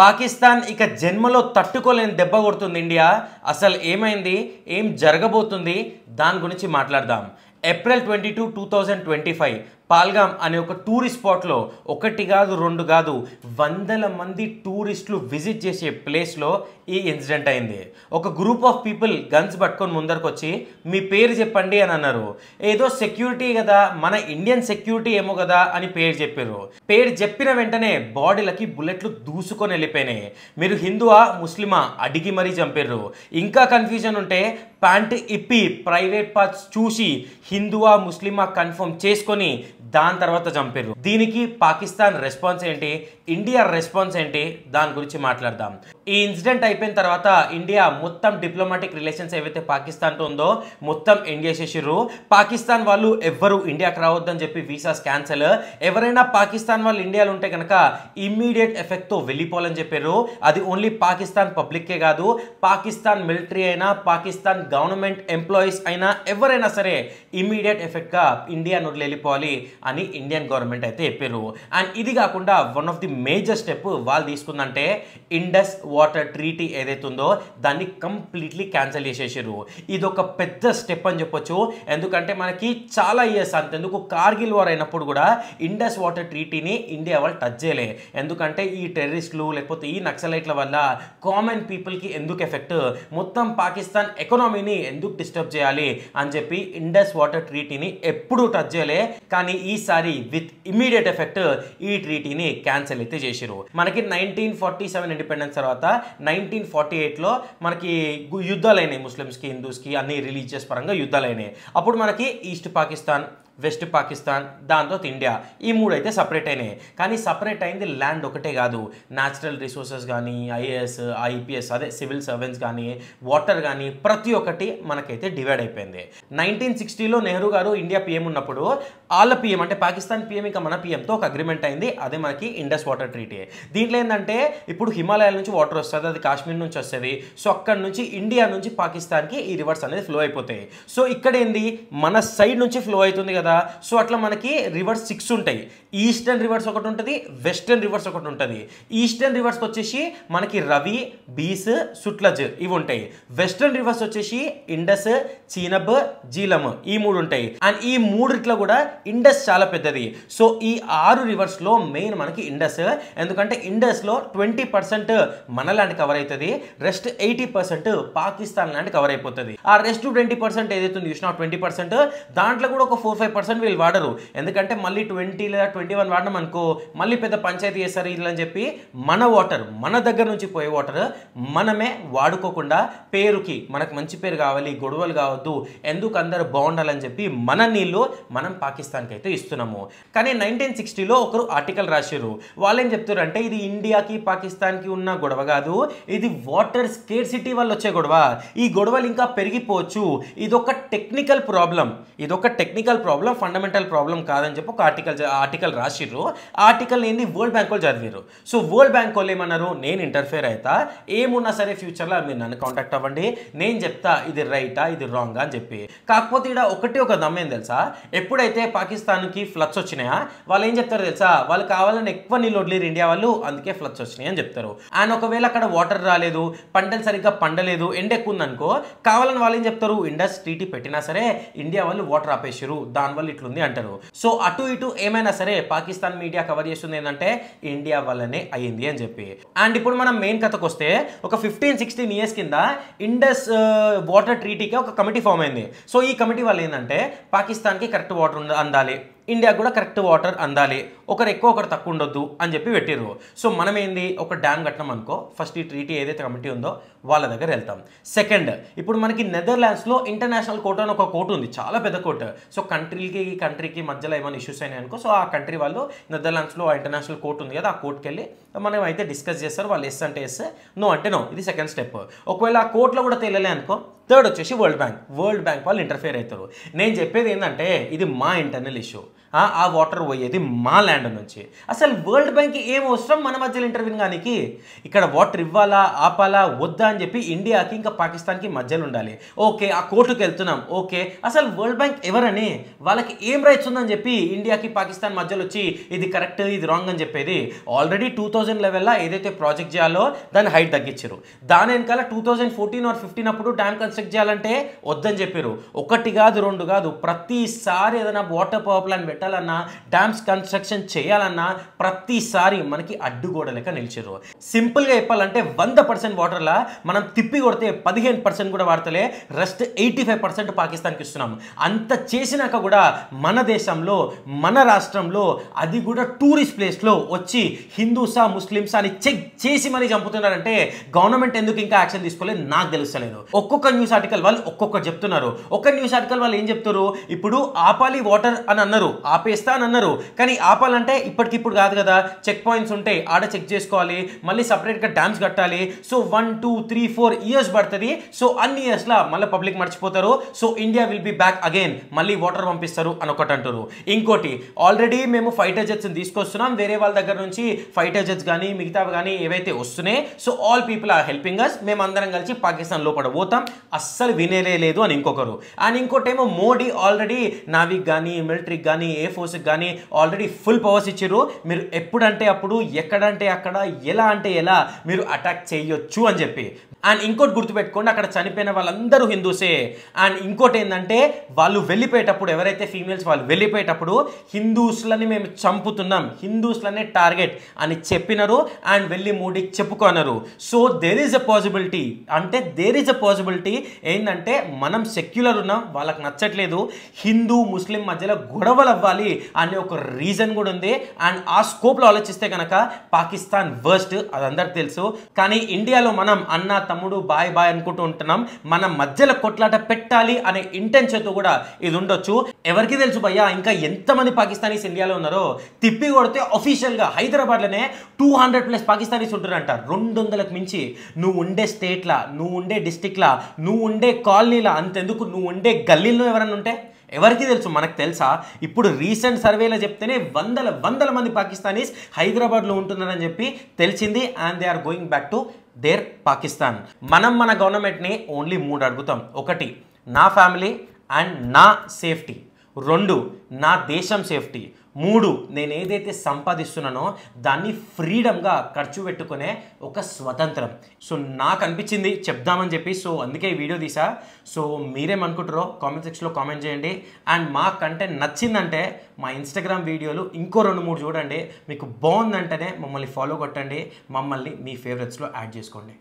పాకిస్తాన్ ఇక జన్మలో తట్టుకోలేని దెబ్బ కొడుతుంది ఇండియా. అసలు ఏమైంది, ఏం జరగబోతుంది, దాని గురించి మాట్లాడదాం. ఏప్రిల్ 22, 2025 పాల్గామ్ అనే ఒక టూరిస్ట్ స్పాట్లో ఒకటి కాదు రెండు కాదు వందల మంది టూరిస్టులు విజిట్ చేసే ప్లేస్లో ఈ ఇన్సిడెంట్ అయింది. ఒక గ్రూప్ ఆఫ్ పీపుల్ గన్స్ పట్టుకొని ముందరకు వచ్చి మీ పేరు చెప్పండి అని అన్నారు. ఏదో సెక్యూరిటీ కదా, మన ఇండియన్ సెక్యూరిటీ ఏమో కదా అని పేరు చెప్పారు. పేరు చెప్పిన వెంటనే బాడీలకి బుల్లెట్లు దూసుకొని వెళ్ళిపోయినాయి. మీరు హిందువా ముస్లిమా అడిగి మరీ చంపారు. ఇంకా కన్ఫ్యూజన్ ఉంటే ప్యాంట్ ఇప్పి ప్రైవేట్ పార్ట్స్ చూసి హిందువా ముస్లిమా కన్ఫర్మ్ చేసుకొని దాని తర్వాత చంపారు. దీనికి పాకిస్తాన్ రెస్పాన్స్ ఏంటి, ఇండియా రెస్పాన్స్ ఏంటి, దాని గురించి మాట్లాడదాం. ఈ ఇన్సిడెంట్ అయిపోయిన తర్వాత ఇండియా మొత్తం డిప్లొమాటిక్ రిలేషన్స్ ఏవైతే పాకిస్తాన్తో ఉందో మొత్తం ఎండ్ చేసేసారు. పాకిస్తాన్ వాళ్ళు ఎవ్వరు ఇండియాకి రావద్దని చెప్పి వీసాస్ క్యాన్సల్. ఎవరైనా పాకిస్తాన్ వాళ్ళు ఇండియాలో ఉంటే కనుక ఇమ్మీడియట్ ఎఫెక్ట్తో వెళ్ళిపోవాలని చెప్పారు. అది ఓన్లీ పాకిస్తాన్ పబ్లిక్కే కాదు, పాకిస్తాన్ మిలిటరీ అయినా పాకిస్తాన్ గవర్నమెంట్ ఎంప్లాయీస్ అయినా ఎవరైనా సరే ఇమ్మీడియట్ ఎఫెక్ట్గా ఇండియా నుండి వెళ్ళిపోవాలి అని ఇండియన్ గవర్నమెంట్ అయితే చెప్పారు. అండ్ ఇది కాకుండా one of the major step వాళ్ళు తీసుకుందంటే ఇండస్ వాటర్ ట్రీటీ ఏదైతే ఉందో దాన్ని కంప్లీట్లీ క్యాన్సిల్ చేసేసారు. ఇది ఒక పెద్ద స్టెప్ అని చెప్పొచ్చు. ఎందుకంటే మనకి చాలా ఇయర్స్ అంతెందుకు కార్గిల్ వార్ అయినప్పుడు కూడా ఇండస్ వాటర్ ట్రీటీని ఇండియా వాళ్ళు టచ్ చేయలే. ఎందుకంటే ఈ టెర్రరిస్టులు లేకపోతే ఈ నక్సలైట్ల వల్ల కామన్ పీపుల్కి ఎందుకు ఎఫెక్ట్, మొత్తం పాకిస్తాన్ ఎకనామీని ఎందుకు డిస్టర్బ్ చేయాలి అని చెప్పి ఇండస్ వాటర్ ట్రీటీని ఎప్పుడూ టచ్ చేయలే. కానీ ఈసారి విత్ ఇమ్మీడియట్ ఎఫెక్ట్ ఈ ట్రీటీని క్యాన్సిల్ అయితే చేసిరు. మనకి 1947 ఇండిపెండెన్స్ తర్వాత 1948లో మనకి యుద్ధాలు అయినాయి. ముస్లిమ్స్కి హిందూస్కి అన్ని రిలీజియస్ పరంగా యుద్ధాలు అయినాయి. అప్పుడు మనకి ఈస్ట్ పాకిస్తాన్, వెస్ట్ పాకిస్తాన్, దాంతో ఇండియా, ఈ మూడు అయితే సపరేట్ అయినాయి. కానీ సపరేట్ అయింది ల్యాండ్ ఒకటే కాదు, న్యాచురల్ రిసోర్సెస్ కానీ ఐఏఎస్ ఐపీఎస్ అదే సివిల్ సర్వెంట్స్ కానీ వాటర్ కానీ ప్రతి ఒక్కటి మనకైతే డివైడ్ అయిపోయింది. 1960లో నెహ్రూ గారు ఇండియా పిఎం ఉన్నప్పుడు వాళ్ళ పిఎం అంటే పాకిస్తాన్ పిఎం ఇంకా మన పిఎంతో ఒక అగ్రిమెంట్ అయింది. అదే మనకి ఇండస్ వాటర్ ట్రీటీ. దీంట్లో ఏంటంటే ఇప్పుడు హిమాలయాల నుంచి వాటర్ వస్తుంది, అది కాశ్మీర్ నుంచి వస్తుంది. సో అక్కడ నుంచి ఇండియా నుంచి పాకిస్తాన్కి ఈ రివర్స్ అనేది ఫ్లో అయిపోతాయి. సో ఇక్కడ ఏంది మన సైడ్ నుంచి ఫ్లో అవుతుంది కదా. సో అట్లా మనకి రివర్స్ 6 ఉంటాయి. ఈస్టర్న్ రివర్స్ ఒకటి ఉంటుంది, వెస్టర్న్ రివర్స్ ఒకటి ఉంటుంది. ఈస్టర్న్ రివర్స్ వచ్చేసి మనకి రవి, బీస్, సుట్లజ్ ఇవి ఉంటాయి. వెస్టర్న్ రివర్స్ వచ్చేసి ఇండస్, చీనబ్, జీలం ఈ మూడు ఉంటాయి. అండ్ ఈ మూడిట్లో కూడా ఇండస్ చాలా పెద్దది. సో ఈ 6 రివర్స్ లో మెయిన్ మనకి ఇండస్. ఎందుకంటే ఇండస్ లో 20% మన ల్యాండ్ కవర్ అవుతుంది, రెస్ట్ 80% పాకిస్తాన్ ల్యాండ్ కవర్ అయిపోతుంది. ఆ రెస్ట్ 20% ఏదైతే చూసినా 20% దాంట్లో కూడా ఒక 4-5% వీళ్ళు వాడరు. ఎందుకంటే మళ్ళీ 20 లేదా 21 వాడడం అనుకో మళ్ళీ పెద్ద పంచాయతీ చేస్తారు ఇలా అని చెప్పి మన వాటర్ మన దగ్గర నుంచి పోయే వాటర్ మనమే వాడుకోకుండా పేరుకి మనకు మంచి పేరు కావాలి, గొడవలు కావద్దు, ఎందుకు అందరు బాగుండాలని చెప్పి మన నీళ్ళు మనం పాకిస్తాన్కి అయితే ఇస్తున్నాము. కానీ 1960లో ఒకరు ఆర్టికల్ రాశారు. వాళ్ళు ఏం చెప్తారు అంటే ఇది ఇండియాకి పాకిస్తాన్కి ఉన్న గొడవ కాదు, ఇది వాటర్ స్కేర్సిటీ వల్ల వచ్చే గొడవ. ఈ గొడవలు ఇంకా పెరిగిపోవచ్చు, ఇదొక టెక్నికల్ ప్రాబ్లం ఫండమెంటల్ ప్రాబ్లం కాదని చెప్పి ఒక ఆర్టికల్ రాసిర్రు. ఆర్టికల్ ఏంది వరల్డ్ బ్యాంక్ వాళ్ళు చదివారు. సో వరల్డ్ బ్యాంక్ వాళ్ళు ఏమన్నారు, నేను ఇంటర్ఫేర్ అవుతా, ఏమున్నా సరే ఫ్యూచర్లో మీరు నన్ను కాంటాక్ట్ అవ్వండి, నేను చెప్తా ఇది రైటా ఇది రాంగా అని చెప్పి. కాకపోతే ఇక్కడ ఒక దమ్మేం తెలుసా, ఎప్పుడైతే పాకిస్తాన్కి ఫ్లడ్స్ వచ్చినాయా వాళ్ళు ఏం చెప్తారు తెలుసా, వాళ్ళు కావాలని ఎక్కువ నీళ్ళు వదిలేరు ఇండియా వాళ్ళు, అందుకే ఫ్లడ్స్ వచ్చినాయి అని చెప్తారు. అండ్ ఒకవేళ అక్కడ వాటర్ రాలేదు, పంటలు సరిగ్గా పండలేదు, ఎండ ఎక్కువ ఉందనుకో కావాలని వాళ్ళు ఏం చెప్తారు, ఇండస్ ట్రీటీ పెట్టినా సరే ఇండియా వాళ్ళు వాటర్ ఆపేసారు దానివల్ల ఇట్లుంది అంటారు. సో అటు ఇటు ఏమైనా సరే పాకిస్తాన్ మీడియా కవర్ చేస్తుంది ఏంటంటే ఇండియా వల్లనే అయ్యింది అని చెప్పి. అండ్ ఇప్పుడు మనం మెయిన్ కథకు వస్తే ఒక 15-16 ఇయర్స్ కింద ఇండస్ వాటర్ ట్రీటీకి ఒక కమిటీ ఫామ్ అయింది. సో ఈ కమిటీ వల్ల ఏంటంటే పాకిస్తాన్కి కరెక్ట్ వాటర్ అందాలి, ఇండియాకి కూడా కరెక్ట్ వాటర్ అందాలి, ఒకరు ఎక్కువ ఒకరు తక్కువ ఉండొద్దు అని చెప్పి పెట్టిర్రు. సో మనం ఏంది ఒక డ్యామ్ కట్టినాం అనుకో, ఫస్ట్ ఈ ట్రీటీ ఏదైతే కమిటీ ఉందో వాళ్ళ దగ్గర వెళ్తాం. సెకండ్ ఇప్పుడు మనకి నెదర్లాండ్స్లో ఇంటర్నేషనల్ కోర్ట్ అని ఒక కోర్టు ఉంది, చాలా పెద్ద కోర్టు. సో కంట్రీకి మధ్యలో ఏమైనా ఇష్యూస్ అయినాయి అనుకో, సో ఆ కంట్రీ వాళ్ళు నెదర్లాండ్స్లో ఆ ఇంటర్నేషనల్ కోర్ట్ ఉంది కదా, ఆ కోర్టుకి వెళ్ళి మనం అయితే డిస్కస్ చేస్తారు. వాళ్ళు ఎస్ అంటే ఎస్, నో అంటే నో, ఇది సెకండ్ స్టెప్. ఒకవేళ ఆ కోర్టులో కూడా తేలలే అనుకో, థర్డ్ వచ్చేసి వరల్డ్ బ్యాంక్ వాళ్ళు ఇంటర్ఫియర్ అవుతారు. నేను చెప్పేది ఏంటంటే ఇది మా ఇంటర్నల్ ఇష్యూ. ఆ వాటర్ పోయేది మా ల్యాండ్ నుంచి. అసలు వరల్డ్ బ్యాంక్కి ఏం అవసరం మన మధ్యలో ఇంటర్వ్యూన్ కానీ? ఇక్కడ వాటర్ ఇవ్వాలా ఆపాలా వద్దా అని చెప్పి ఇండియాకి ఇంకా పాకిస్తాన్కి మధ్యలో ఉండాలి. ఓకే, ఆ కోర్టుకు వెళ్తున్నాం. ఓకే, అసలు వరల్డ్ బ్యాంక్ ఎవరని, వాళ్ళకి ఏం రైట్స్ ఉందని చెప్పి ఇండియాకి పాకిస్తాన్ మధ్యలో వచ్చి ఇది కరెక్ట్ ఇది రాంగ్ అని చెప్పేది. ఆల్రెడీ 2000 లెవెల్లో ఏదైతే ప్రాజెక్ట్ చేయాలో దాన్ని హైట్ తగ్గించారు. దాని వెనకాల 2014 or 15 అప్పుడు డ్యామ్ కన్స్ట్రక్ట్ చేయాలంటే వద్దని చెప్పారు. ఒకటి కాదు రెండు కాదు, ప్రతిసారి ఏదైనా వాటర్ పవర్ ప్లాంట్ పెట్టాలన్నా డ్యామ్స్ కన్స్ట్రక్షన్ చేయాలన్నా ప్రతిసారి మనకి అడ్డుగోడ లెక్క నిలిచారు. సింపుల్గా చెప్పాలంటే 100% వాటర్లా మనం తిప్పి కొడితే 15% కూడా వాడతలే, రెస్ట్ 85% పాకిస్తాన్కి ఇస్తున్నాం. అంత చేసినాక కూడా మన దేశంలో మన రాష్ట్రంలో అది కూడా టూరిస్ట్ ప్లేస్లో వచ్చి హిందూసా ముస్లిమ్సా అని చెక్ చేసి మరీ చంపుతున్నారంటే గవర్నమెంట్ ఎందుకు ఇంకా యాక్షన్ తీసుకోలేదు నాకు తెలుస్తలేదు. ఒక్కొక్క న్యూస్ ఆర్టికల్ వాళ్ళు ఒక్కొక్కటి చెప్తున్నారు. ఒక న్యూస్ ఆర్టికల్ వాళ్ళు ఏం చెప్తారు, ఇప్పుడు ఆపాలి వాటర్ అని అన్నారు, ఆపేస్తా అని అన్నారు. కానీ ఆపాలంటే ఇప్పటికిప్పుడు కాదు కదా, చెక్ పాయింట్స్ ఉంటాయి, ఆడ చెక్ చేసుకోవాలి, మళ్ళీ సపరేట్గా డ్యామ్స్ కట్టాలి. సో 1, 2, 3, 4 ఇయర్స్ పడుతుంది. సో అన్ని ఇయర్స్లో మళ్ళీ పబ్లిక్ మర్చిపోతారు. So India will be back again, మళ్ళీ వాటర్ పంపిస్తారు అని ఒకటి అంటారు. ఇంకోటి, ఆల్రెడీ మేము ఫైటర్ జెట్స్ని తీసుకొస్తున్నాం, వేరే వాళ్ళ దగ్గర నుంచి ఫైటర్ జెట్స్ కానీ మిగతా కానీ ఏవైతే వస్తున్నాయి, so all people are helping us, మేము అందరం కలిసి పాకిస్తాన్ లోపల పోతాం, అస్సలు వినేలే లేదు అని ఇంకొకరు. అండ్ ఇంకోటేమో మోడీ ఆల్రెడీ నావిక్ కానీ మిలిటరీకి కానీ ఎయిర్ ఫోర్స్కి కానీ ఆల్రెడీ ఫుల్ పవర్స్ ఇచ్చారు. మీరు ఎప్పుడంటే అప్పుడు ఎక్కడంటే అక్కడ ఎలా అంటే ఎలా మీరు అటాక్ చేయొచ్చు అని చెప్పి. అండ్ ఇంకోటి గుర్తుపెట్టుకోండి, అక్కడ చనిపోయిన వాళ్ళందరూ హిందూసే. అండ్ ఇంకోటి ఏంటంటే వాళ్ళు వెళ్ళిపోయేటప్పుడు ఎవరైతే ఫీమేల్స్ వాళ్ళు వెళ్ళిపోయేటప్పుడు హిందూస్లని మేము చంపుతున్నాం, హిందూస్లనే టార్గెట్ అని చెప్పినారు. అండ్ వెళ్ళి మోడీకి చెప్పుకున్నారు. So there is a possibility, అంటే దేర్ ఈజ్ అ పాసిబిలిటీ ఏంటంటే మనం సెక్యులర్ ఉన్నాం, వాళ్ళకి నచ్చట్లేదు, హిందూ ముస్లిం మధ్యలో గొడవలు అవ్వాలి అనే ఒక రీజన్ కూడా ఉంది. అండ్ ఆ స్కోప్లో ఆలోచిస్తే కనుక పాకిస్తాన్ వర్స్ట్, అది అందరికి తెలుసు. కానీ ఇండియాలో మనం అన్న తమ్ముడు బాయ్ అనుకుంటూ ఉంటున్నాం, మన మధ్యలో కొట్లాట పెట్టాలి అనే ఇంటెన్షన్తో కూడా ఇది ఉండొచ్చు. ఎవరికి తెలుసు భయ్యా ఇంకా ఎంతమంది పాకిస్తానీస్ ఇండియాలో ఉన్నారో. తిప్పి కొడితే అఫీషియల్గా హైదరాబాద్లోనే 200+ పాకిస్తానీస్ ఉంటారంట, 200లకు మించి. నువ్వు ఉండే స్టేట్లా, నువ్వు ఉండే డిస్టిక్లా, నువ్వు ఉండే కాలనీలా, అంతెందుకు నువ్వు ఉండే గల్లీలో ఎవరన్నా ఉంటే ఎవరికి తెలుసు, మనకు తెలుసా? ఇప్పుడు రీసెంట్ సర్వేలో చెప్తేనే వందల మంది పాకిస్తానీస్ హైదరాబాద్లో ఉంటున్నారని చెప్పి తెలిసింది. And they are going back to their Pakistan. మనం మన గవర్నమెంట్ని ఓన్లీ 3 అడుగుతాం. 1, నా ఫ్యామిలీ అండ్ నా సేఫ్టీ. 2, నా దేశం సేఫ్టీ. 3, నేను ఏదైతే సంపాదిస్తున్నానో దాన్ని ఫ్రీడమ్గా ఖర్చు పెట్టుకునే ఒక స్వతంత్రం. సో నాకు అనిపించింది చెప్దామని చెప్పి, సో అందుకే ఈ వీడియో తీసా. సో మీరేమనుకుంటారో కామెంట్ సెక్షన్లో కామెంట్ చేయండి. అండ్ మా కంటెంట్ నచ్చిందంటే మా ఇన్స్టాగ్రామ్ వీడియోలు ఇంకో 2-3 చూడండి. మీకు బాగుందంటేనే మమ్మల్ని ఫాలో కొట్టండి, మమ్మల్ని మీ ఫేవరెట్స్లో యాడ్ చేసుకోండి.